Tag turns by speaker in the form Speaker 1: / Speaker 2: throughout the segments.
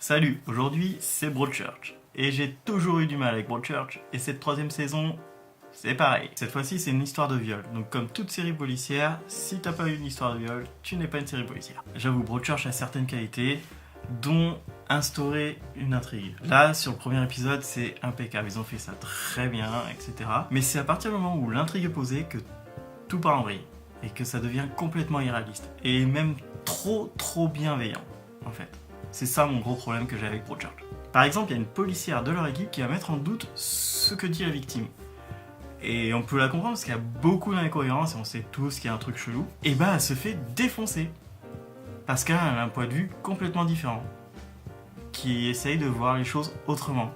Speaker 1: Salut, aujourd'hui c'est Broadchurch. Et j'ai toujours eu du mal avec Broadchurch, et cette troisième saison, c'est pareil. Cette fois-ci c'est une histoire de viol, donc comme toute série policière, si t'as pas eu une histoire de viol, tu n'es pas une série policière. J'avoue, Broadchurch a certaines qualités, dont instaurer une intrigue. Là, sur le premier épisode, c'est impeccable, ils ont fait ça très bien, etc. Mais c'est à partir du moment où l'intrigue est posée que tout part en vrille, et que ça devient complètement irréaliste, et même trop bienveillant, en fait. C'est ça mon gros problème que j'ai avec Broadchurch. Par exemple, il y a une policière de leur équipe qui va mettre en doute ce que dit la victime. Et on peut la comprendre parce qu'il y a beaucoup d'incohérences et on sait tous qu'il y a un truc chelou. Et bah, elle se fait défoncer. Parce qu'elle a un point de vue complètement différent. Qui essaye de voir les choses autrement.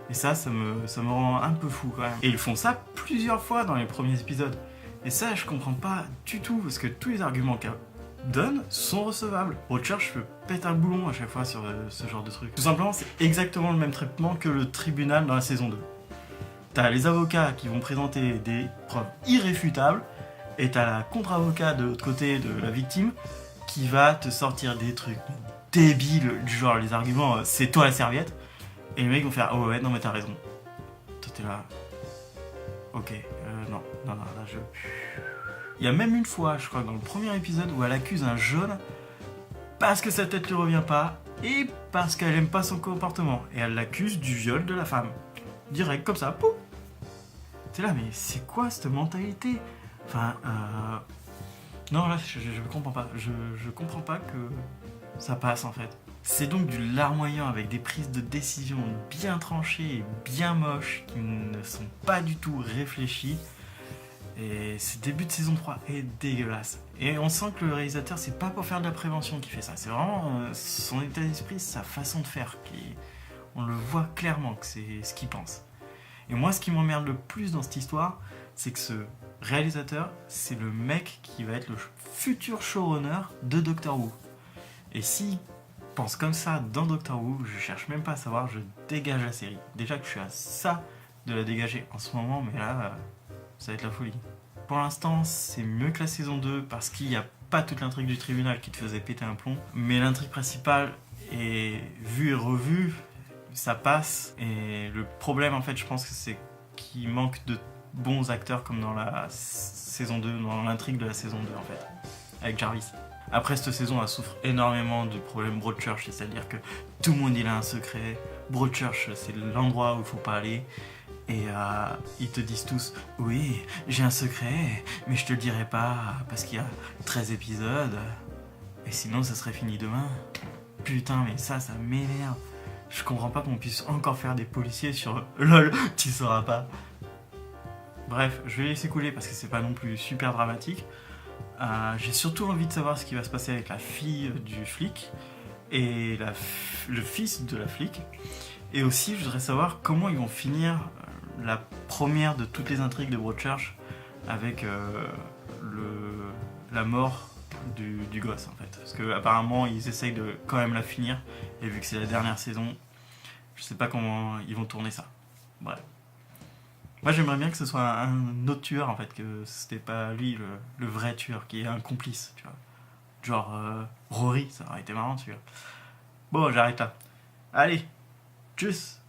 Speaker 1: Et ça me rend un peu fou quand même. Et ils font ça plusieurs fois dans les premiers épisodes. Et ça, je comprends pas du tout parce que tous les arguments qu'elle donne sont recevables. Broadchurch peut péter un boulon à chaque fois sur ce genre de truc. Tout simplement, c'est exactement le même traitement que le tribunal dans la saison 2. T'as les avocats qui vont présenter des preuves irréfutables, et t'as la contre-avocat de l'autre côté de la victime qui va te sortir des trucs débiles, du genre les arguments c'est toi la serviette, et les mecs vont faire oh ouais, non mais t'as raison. Toi t'es là. Ok, non, là je. Il y a même une fois, je crois, dans le premier épisode où elle accuse un jaune parce que sa tête lui revient pas et parce qu'elle aime pas son comportement. Et elle l'accuse du viol de la femme. Direct, comme ça, pouf. T'es là, mais c'est quoi cette mentalité? Enfin, non, là, je comprends pas. Je comprends pas que ça passe, en fait. C'est donc du larmoyant avec des prises de décision bien tranchées et bien moches qui ne sont pas du tout réfléchies. Et ce début de saison 3 est dégueulasse. Et on sent que le réalisateur, c'est pas pour faire de la prévention qu'il fait ça. C'est vraiment son état d'esprit, sa façon de faire. On le voit clairement que c'est ce qu'il pense. Et moi, ce qui m'emmerde le plus dans cette histoire, c'est que ce réalisateur, c'est le mec qui va être le futur showrunner de Doctor Who. Et s'il pense comme ça dans Doctor Who, je cherche même pas à savoir, je dégage la série. Déjà que je suis à ça de la dégager en ce moment, mais là, ça va être la folie. Pour l'instant, c'est mieux que la saison 2 parce qu'il n'y a pas toute l'intrigue du tribunal qui te faisait péter un plomb. Mais l'intrigue principale est vue et revue, ça passe. Et le problème, en fait, je pense que c'est qu'il manque de bons acteurs comme dans la saison 2, dans l'intrigue de la saison 2, en fait, avec Jarvis. Après, cette saison, elle souffre énormément du problème Broadchurch, c'est-à-dire que tout le monde il a un secret. Broadchurch, c'est l'endroit où il faut pas aller. Et ils te disent tous « Oui, j'ai un secret, mais je te le dirai pas parce qu'il y a 13 épisodes. Et sinon, ça serait fini demain. » Putain, mais ça m'énerve. Je comprends pas qu'on puisse encore faire des policiers sur « LOL, tu sauras pas. » Bref, je vais laisser couler parce que c'est pas non plus super dramatique. J'ai surtout envie de savoir ce qui va se passer avec la fille du flic et le fils de la flic. Et aussi, je voudrais savoir comment ils vont finir la première de toutes les intrigues de Broadchurch avec la mort du gosse, en fait. Parce qu'apparemment, ils essayent de quand même la finir. Et vu que c'est la dernière saison, je sais pas comment ils vont tourner ça. Bref. Moi, j'aimerais bien que ce soit un autre tueur, en fait, que c'était pas lui le vrai tueur, qui est un complice, tu vois. Genre Rory, ça aurait été marrant, tu vois. Bon, j'arrête là. Allez, tchuss!